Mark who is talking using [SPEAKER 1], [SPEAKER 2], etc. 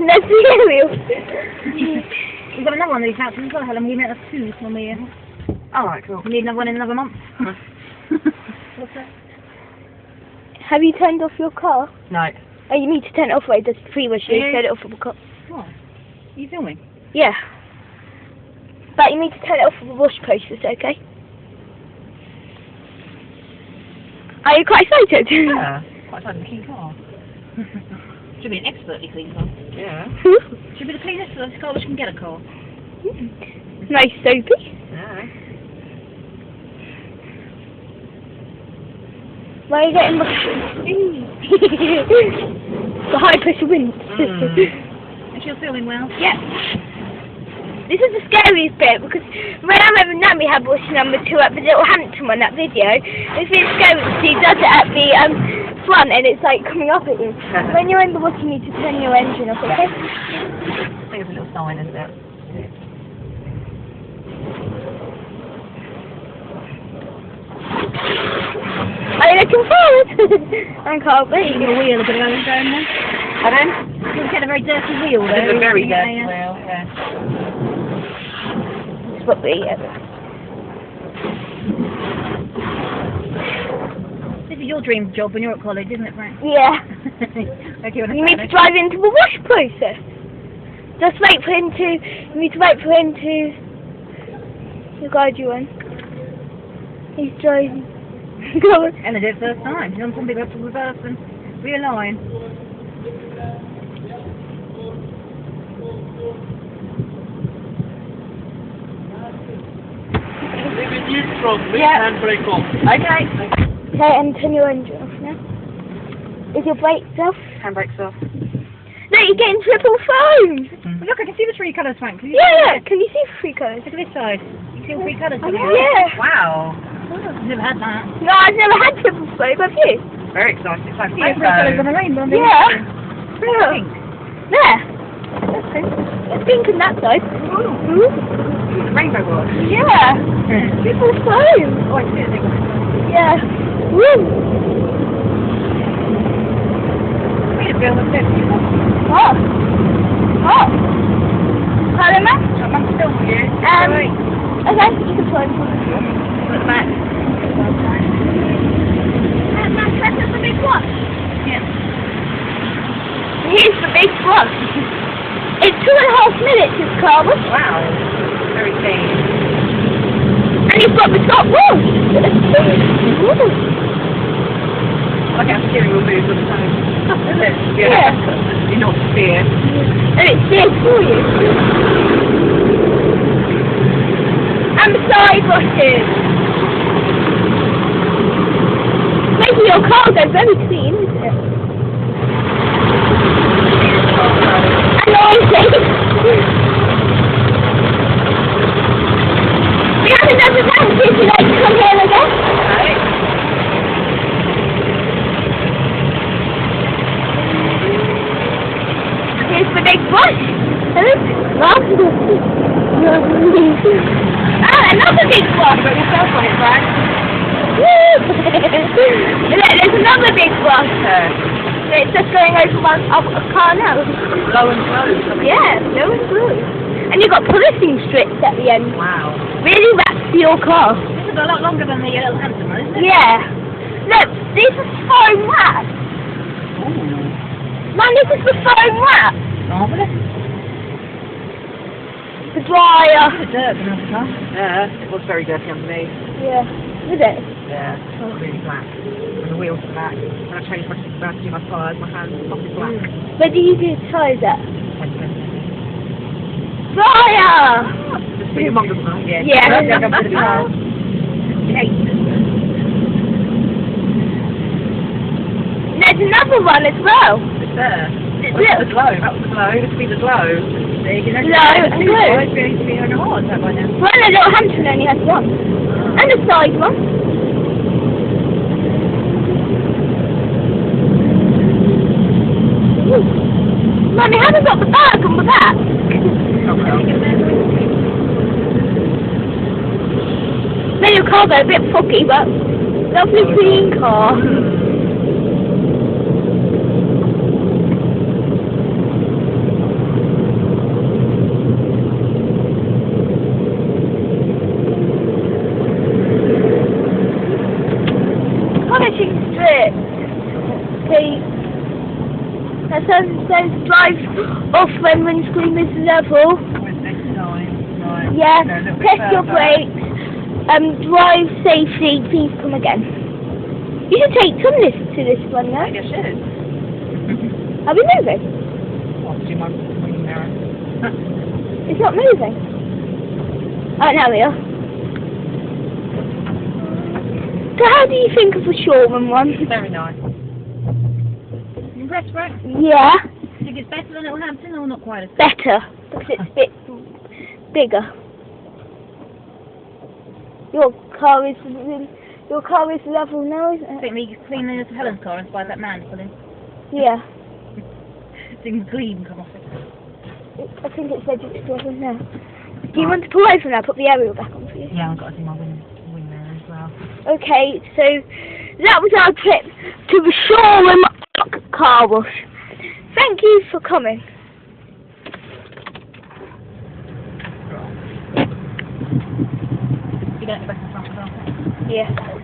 [SPEAKER 1] and there's the aerial.
[SPEAKER 2] We've got another one of these houses as well, Helen. We met us 2 when we...
[SPEAKER 3] Alright, cool.
[SPEAKER 2] We need another one in another month. What's that?
[SPEAKER 1] Have you turned off your car?
[SPEAKER 3] No.
[SPEAKER 1] Oh, you need to turn it off, right? There's 3 ways you
[SPEAKER 2] Yeah.
[SPEAKER 1] turn it off of the car.
[SPEAKER 2] What? Are you filming?
[SPEAKER 1] Yeah. But you need to turn it off of the wash process, okay? Are you quite excited?
[SPEAKER 3] Yeah. Quite a clean car.
[SPEAKER 2] Should be an expertly clean car.
[SPEAKER 3] Yeah.
[SPEAKER 2] Should be the cleanest car which can get a car.
[SPEAKER 1] Nice soapy.
[SPEAKER 3] Yeah.
[SPEAKER 1] Why are you getting the the high pressure wind?
[SPEAKER 2] And she's filming well?
[SPEAKER 1] Yeah. This is the scariest bit because when I remember Nami had bush number 2 at the little Hampton one, that video, it's really scary because she does it at the front and it's like coming up at you. When you're in the water you need to turn your engine off, okay?
[SPEAKER 3] I think it's a little sign, isn't it?
[SPEAKER 1] Are you looking forward? I can't wait.
[SPEAKER 2] You've got a wheel a bit of going down there.
[SPEAKER 3] Pardon?
[SPEAKER 2] You've got a very dirty wheel there.
[SPEAKER 3] It's a very dirty wheel, yeah.
[SPEAKER 1] It's what we
[SPEAKER 2] This is your dream job when you're at college, isn't it, Frank?
[SPEAKER 1] Yeah.
[SPEAKER 2] Okay,
[SPEAKER 1] You need to drive into the wash process. Just wait for him to, you need to wait for him to guide you in. He's driving. Go on.
[SPEAKER 2] And I did it first time. Some people have to reverse and realign.
[SPEAKER 3] Yeah.
[SPEAKER 4] Handbrake off.
[SPEAKER 3] Okay.
[SPEAKER 1] Okay, and turn your engine off now. Is your brakes off?
[SPEAKER 3] Handbrake's off.
[SPEAKER 1] No, you're getting triple foam!
[SPEAKER 2] Look, I can see the 3 colours, Frank. Can you
[SPEAKER 1] Yeah, can you see 3 colours?
[SPEAKER 2] Look at this side. You see all 3 colours?
[SPEAKER 1] Oh, yeah.
[SPEAKER 3] Wow.
[SPEAKER 2] I've never had that.
[SPEAKER 1] No, I've never had triple foam, have you?
[SPEAKER 3] Very exciting. It's like
[SPEAKER 2] See the 3 colours on the
[SPEAKER 3] rainbow.
[SPEAKER 2] rainbow.
[SPEAKER 1] Yeah.
[SPEAKER 2] Pink.
[SPEAKER 1] There. That's pink. There's pink on that side. Ooh.
[SPEAKER 3] The rainbow was.
[SPEAKER 1] Yeah. Triple foam.
[SPEAKER 2] Oh, I see it.
[SPEAKER 1] Yeah. Woo.
[SPEAKER 2] We need to go on the step.
[SPEAKER 1] Oh. Oh. Hello, Matt.
[SPEAKER 3] I'm still with you.
[SPEAKER 1] Okay, you can try and
[SPEAKER 3] At the back.
[SPEAKER 1] Matt, that's the big one.
[SPEAKER 2] Yeah.
[SPEAKER 1] Here's the big one. It's 2.5 minutes, this car was.
[SPEAKER 3] Wow. Very clean.
[SPEAKER 1] And you've got the top wash.
[SPEAKER 3] Okay, I'm steering wheel moves all the time. Is it?
[SPEAKER 1] Yeah.
[SPEAKER 3] You're not steer.
[SPEAKER 1] And it steers for you. And the side washes. Making your car go very clean, isn't it? And noisy. We have another tank if you'd like to come here again.
[SPEAKER 3] Right.
[SPEAKER 1] Here's the big bush. Ah, another big bush.
[SPEAKER 3] You got yourself on it, Frank.
[SPEAKER 1] There's another big bush. It's just going over one up a car now.
[SPEAKER 3] Low and slow.
[SPEAKER 1] Yeah, low and blue. And you've got policing strips at the end.
[SPEAKER 3] Wow.
[SPEAKER 1] Really wraps your car.
[SPEAKER 2] This is a lot longer than the little Hampton one, isn't it?
[SPEAKER 1] Yeah. Look, this is foam wrap. Man, this is the foam wrap.
[SPEAKER 2] Marvellous.
[SPEAKER 1] The dryer.
[SPEAKER 2] It's dirt for another car.
[SPEAKER 3] Yeah, it was very dirty underneath.
[SPEAKER 1] Yeah. Is it?
[SPEAKER 3] Yeah, really black. And the wheels are black. When I changed my around to do my tyres, my hands were probably black.
[SPEAKER 1] Where do you do tyres at?
[SPEAKER 3] Testing.
[SPEAKER 1] Dryer!
[SPEAKER 3] Just put your mum doesn't know. Yeah.
[SPEAKER 1] Yeah. There's another one as well.
[SPEAKER 3] It's there.
[SPEAKER 1] It's
[SPEAKER 3] That's the
[SPEAKER 1] little.
[SPEAKER 3] glow. That was the glow. This will be the glow.
[SPEAKER 2] There you go.
[SPEAKER 1] No, and glue.
[SPEAKER 2] It's going to be on a hard that by now.
[SPEAKER 1] Well, the little Hampton only has one. And a side one. Ooh. Mummy, haven't got the bag on the back. Then your car's a bit foggy, but lovely clean car. says drive off when windscreen is level.
[SPEAKER 3] With next time. Right.
[SPEAKER 1] Yeah,
[SPEAKER 3] Go a little bit
[SPEAKER 1] test your
[SPEAKER 3] further.
[SPEAKER 1] brakes. Drive safely. Please come again. You should take some to this one now.
[SPEAKER 3] Maybe I should.
[SPEAKER 1] Are we moving?
[SPEAKER 3] I'll do my wing mirror.
[SPEAKER 1] It's not moving. Oh, now we are. So how do you think of the Shoreham one?
[SPEAKER 3] Very nice.
[SPEAKER 2] Impressed, right?
[SPEAKER 1] Yeah,
[SPEAKER 2] Think it's better than Littlehampton or not quite as
[SPEAKER 1] better because it's a bit bigger. Your car is level now, isn't
[SPEAKER 2] I
[SPEAKER 1] it?
[SPEAKER 2] think we clean the Helen's car and spied that man pulling.
[SPEAKER 1] Yeah,
[SPEAKER 2] Seeing the gleam come off it.
[SPEAKER 1] I think it's ready to go in now. Do you want to pull over now? Put the aerial back on for you.
[SPEAKER 3] Yeah, I've got to do my wing mirror as well.
[SPEAKER 1] Okay, so that was our trip to the Shoreham car wash. Thank you for coming.
[SPEAKER 3] You don't expect the front as well.
[SPEAKER 1] Yeah.